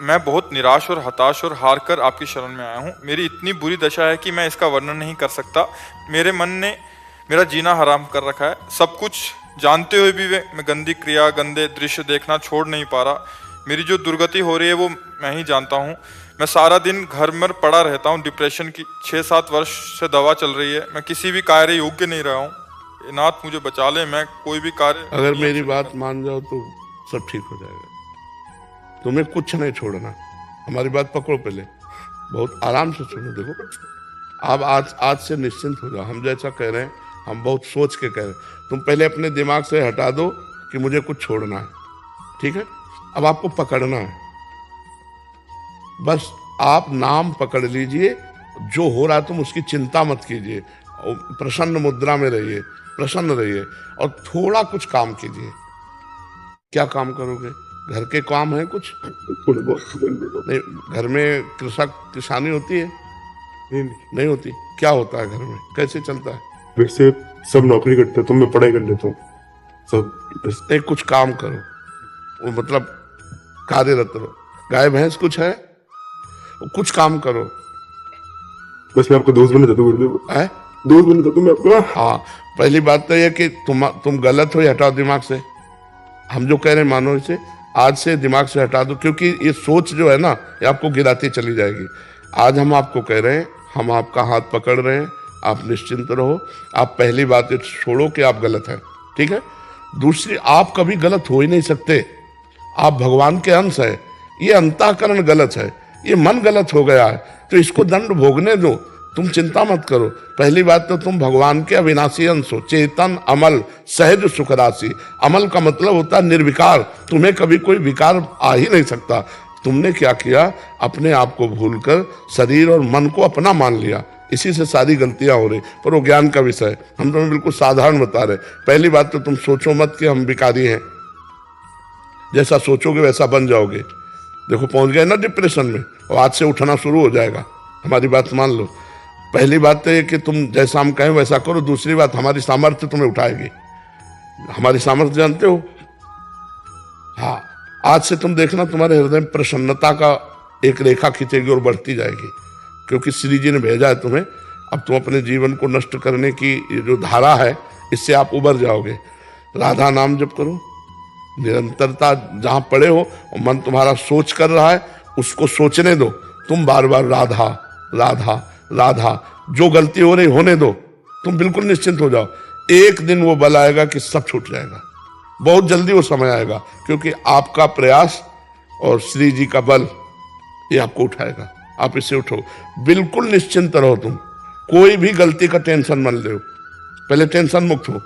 मैं बहुत निराश और हताश और हार कर आपकी शरण में आया हूँ। मेरी इतनी बुरी दशा है कि मैं इसका वर्णन नहीं कर सकता। मेरे मन ने मेरा जीना हराम कर रखा है। सब कुछ जानते हुए भी मैं गंदी क्रिया, गंदे दृश्य देखना छोड़ नहीं पा रहा। मेरी जो दुर्गति हो रही है वो मैं ही जानता हूँ। मैं सारा दिन घर में पड़ा रहता हूँ। डिप्रेशन की 6-7 वर्ष से दवा चल रही है। मैं किसी भी कार्य योग्य नहीं रहा हूँ। नाथ मुझे बचा ले, मैं कोई भी कार्य अगर नियम मेरी से नहीं बात कर- मान जाओ तो सब ठीक हो जाएगा। तुम्हें कुछ नहीं छोड़ना। हमारी बात पकड़ो पहले, बहुत आराम से सुनो। देखो, आप आज आज से निश्चिंत हो जाओ। हम जैसा कह रहे हैं, हम बहुत सोच के कह रहे हैं। तुम पहले अपने दिमाग से हटा दो कि मुझे कुछ छोड़ना है, ठीक है? अब आपको पकड़ना है। बस आप नाम पकड़ लीजिए। जो हो रहा है तुम उसकी चिंता मत कीजिए। और प्रसन्न मुद्रा में रहिए, प्रसन्न रहिए और थोड़ा कुछ काम कीजिए। क्या काम करोगे? घर के काम है कुछ? थोड़े बहुत नहीं, घर में किसानी होती है? नहीं, नहीं होती। क्या होता है घर में? कैसे चलता है? वैसे सब नौकरी करते हैं तो मैं पढ़ाई कर लेता हूँ सब बस। एक कुछ काम करो, वो मतलब कार्यरत रहो। गाय भैंस कुछ है? कुछ काम करो। बस मैं आपको दोस्त बना देता हूँ गुरुदेव, है? दोस्त बना देता हूँ मैं आपका। हाँ, पहली बात तो यह कि तुम गलत हो, ये हटाओ दिमाग से। हम जो कह रहे हैं मानो इसे आज से दिमाग से हटा दो, क्योंकि ये सोच जो है ना, ये आपको गिराती चली जाएगी। आज हम आपको कह रहे हैं, हम आपका हाथ पकड़ रहे हैं, आप निश्चिंत रहो। आप पहली बात ये छोड़ो कि आप गलत हैं, ठीक है? दूसरी, आप कभी गलत हो ही नहीं सकते। आप भगवान के अंश है। ये अंतःकरण गलत है, ये मन गलत हो गया है, तो इसको दंड भोगने दो। तुम चिंता मत करो। पहली बात तो तुम भगवान के अविनाशी अंश हो, चेतन, अमल, सहज, सुख राशि। अमल का मतलब होता है निर्विकार। तुम्हें कभी कोई विकार आ ही नहीं सकता। तुमने क्या किया? अपने आप को भूलकर शरीर और मन को अपना मान लिया। इसी से सारी गलतियां हो रही। पर वो ज्ञान का विषय है, हम तुम्हें बिल्कुल साधारण बता रहे। पहली बात तो तुम सोचो मत कि हम विकारी हैं। जैसा सोचोगे वैसा बन जाओगे। देखो, पहुंच गए ना डिप्रेशन में, और आज से उठना शुरू हो जाएगा। हमारी बात मान लो। पहली बात तो ये कि तुम जैसा हम कहें वैसा करो। दूसरी बात, हमारी सामर्थ्य तुम्हें उठाएगी। हमारी सामर्थ्य जानते हो? हाँ, आज से तुम देखना तुम्हारे हृदय में प्रसन्नता का एक रेखा खींचेगी और बढ़ती जाएगी, क्योंकि श्री जी ने भेजा है तुम्हें। अब तुम अपने जीवन को नष्ट करने की ये जो धारा है, इससे आप उबर जाओगे। राधा नाम जप करो, निरंतरता। जहां पड़े हो और मन तुम्हारा सोच कर रहा है, उसको सोचने दो। तुम बार बार राधा राधा राधा, जो गलती हो रही होने दो। तुम बिल्कुल निश्चिंत हो जाओ। एक दिन वो बल आएगा कि सब छूट जाएगा। बहुत जल्दी वो समय आएगा, क्योंकि आपका प्रयास और श्री जी का बल ये आपको उठाएगा। आप इससे उठो, बिल्कुल निश्चिंत रहो। तुम कोई भी गलती का टेंशन मत लो। पहले टेंशन मुक्त हो,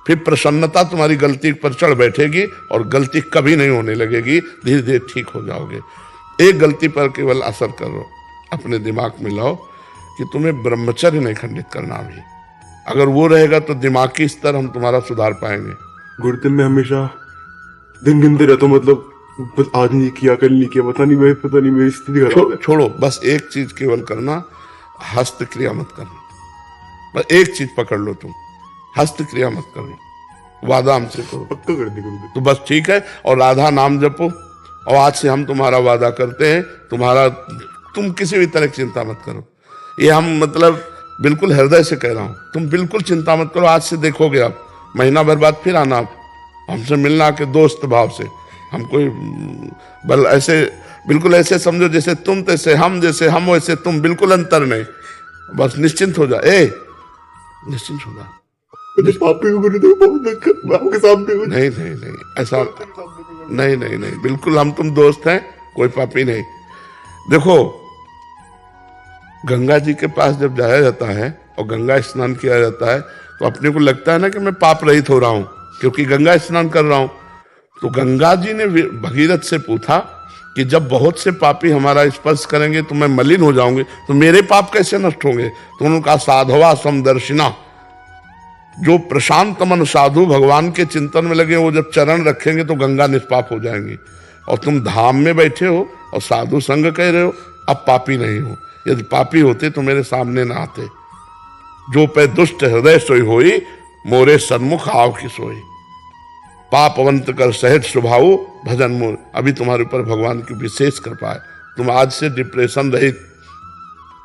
फिर प्रसन्नता तुम्हारी गलती पर चढ़ बैठेगी और गलती कभी नहीं होने लगेगी। धीरे धीरे ठीक हो जाओगे। एक गलती पर केवल असर करो, अपने दिमाग में लाओ कि तुम्हें ब्रह्मचर्य नहीं खंडित करना। अभी अगर वो रहेगा तो दिमागी स्तर हम तुम्हारा सुधार पाएंगे। गुरुदेव मैं हमेशा दिन गिनते रहता हूँ, मतलब बस आज नहीं किया, कल नहीं किया, पता नहीं मेरी स्थिति खराब है। छोड़ो, बस एक चीज केवल करना, हस्त क्रिया मत करना। बस एक चीज पकड़ लो, तुम हस्त क्रिया मत करो। वादा हमसे करो। पक्का कर दी गुरुदेव। तो बस ठीक है। और राधा नाम जपो। और आज से हम तुम्हारा वादा करते हैं, तुम किसी भी तरह की चिंता मत करो। ये हम मतलब बिल्कुल हृदय से कह रहा हूं। तुम बिल्कुल चिंता मत करो। आज से देखोगे आप, महीना भर बाद फिर आना आप हमसे मिलना के दोस्त भाव से। हम कोई बल ऐसे, बिल्कुल ऐसे समझो जैसे तुम तैसे हम, जैसे हम वैसे तुम, बिल्कुल अंतर नहीं। बस निश्चिंत हो जा। निश्चिंत हो जा। मुझे पापी को गुरुदेव बहुत दिक्कत, मैं आपके सामने हूँ। नहीं नहीं नहीं, ऐसा नहीं नहीं नहीं, बिल्कुल हम तुम दोस्त हैं, कोई पापी नहीं। देखो, गंगा जी के पास जब जाया जाता है और गंगा स्नान किया जाता है, तो अपने को लगता है ना कि मैं पाप रहित हो रहा हूं, क्योंकि गंगा स्नान कर रहा हूं। तो गंगा जी ने भगीरथ से पूछा कि जब बहुत से पापी हमारा स्पर्श करेंगे तो मैं मलिन हो जाऊंगी, तो मेरे पाप कैसे नष्ट होंगे? तो उन्होंने कहा, साधवा समदर्शिना। जो प्रशांत मन साधु भगवान के चिंतन में लगे, वो जब चरण रखेंगे तो गंगा निष्पाप हो जाएंगी। और तुम धाम में बैठे हो और साधु संग कह रहे हो, अब पापी नहीं हो। यदि पापी होते तो मेरे सामने ना आते। जो पे दुष्ट हृदय सोई होई, मोरे सन्मुख आव की सोई। पापवंत कर सहज स्वभाव भजन मोर। अभी तुम्हारे ऊपर भगवान की विशेष कृपा है, तुम आज से डिप्रेशन रहित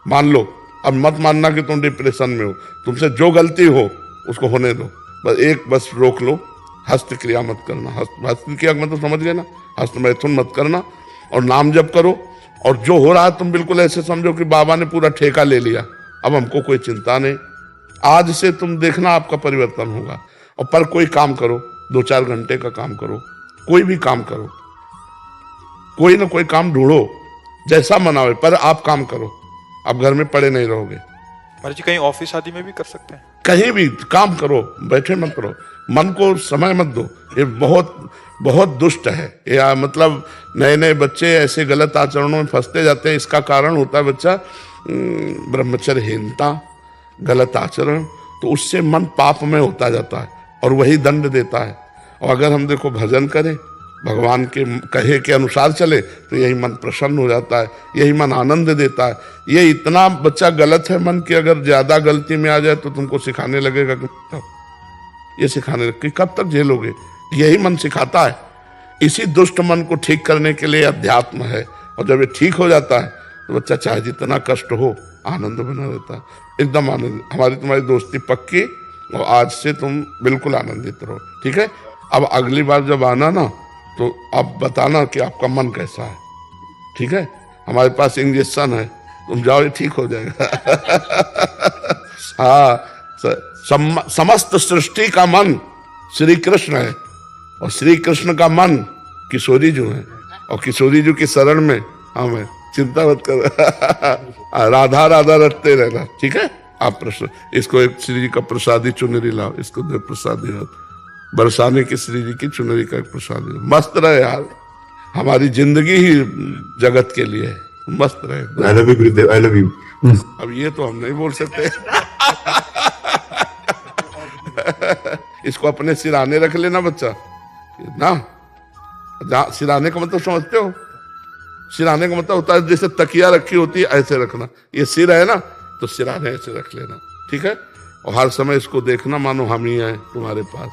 मान लो। अब मत मानना कि तुम डिप्रेशन में हो, तुमसे जो गलती हो उसको होने दो, बस रोक लो, हस्त क्रिया मत करना। हस्त क्रिया मतलब समझ गए ना, हस्त मैथुन मत करना, और नाम जप करो। और जो हो रहा है तुम बिल्कुल ऐसे समझो कि बाबा ने पूरा ठेका ले लिया, अब हमको कोई चिंता नहीं। आज से तुम देखना आपका परिवर्तन होगा। और पर कोई काम करो, 2-4 घंटे का काम करो, कोई भी काम करो, कोई ना कोई काम ढूंढो, जैसा मना हो, पर आप काम करो, आप घर में पड़े नहीं रहोगे। महाराज जी कहीं ऑफिस आदि में भी कर सकते हैं? कहीं भी काम करो, बैठे मत रहो, मन को समय मत दो। ये बहुत बहुत दुष्ट है। या मतलब नए नए बच्चे ऐसे गलत आचरणों में फंसते जाते हैं। इसका कारण होता है बच्चा ब्रह्मचर्यहीनता, गलत आचरण, तो उससे मन पाप में होता जाता है और वही दंड देता है। और अगर हम देखो भजन करें, भगवान के कहे के अनुसार चले, तो यही मन प्रसन्न हो जाता है, यही मन आनंद देता है। ये इतना बच्चा गलत है मन की, अगर ज्यादा गलती में आ जाए तो तुमको सिखाने लगेगा कि ये सिखाने लगे, कब तक झेलोगे? यही मन सिखाता है। इसी दुष्ट मन को ठीक करने के लिए अध्यात्म है। और जब ये ठीक हो जाता है तो बच्चा चाहे जितना कष्ट हो आनंद बना रहता है, एकदम आनंद। हमारी तुम्हारी दोस्ती पक्की, और आज से तुम बिल्कुल आनंदित रहो, ठीक है? अब अगली बार जब आना ना, तो आप बताना कि आपका मन कैसा है, ठीक है? हमारे पास इंजेक्शन है, तुम जाओ, ठीक हो जाएगा। हाँ, समस्त सृष्टि का मन श्री कृष्ण है, और श्री कृष्ण का मन किशोरी जी है, और किशोरी जी की शरण में हम है। चिंता मत कर। राधा राधा रटते रहना, ठीक है? आप प्रश्न इसको एक श्री जी का प्रसादी चुनरी लाओ, इसको दे प्रसादी बरसाने की श्री जी की चुनरी का एक प्रसादी। मस्त रहे यार, हमारी जिंदगी ही जगत के लिए है, मस्त रहे। I love you Gurudev, I love you. अब ये तो हम नहीं बोल सकते। इसको अपने सिराने रख लेना बच्चा ना। सिराने का मतलब समझते हो? सिराने का मतलब होता है जैसे तकिया रखी होती है, ऐसे रखना। ये सिर है ना, तो सिराने ऐसे रख लेना, ठीक है? और हर समय इसको देखना मानो हम ही हैं तुम्हारे पास।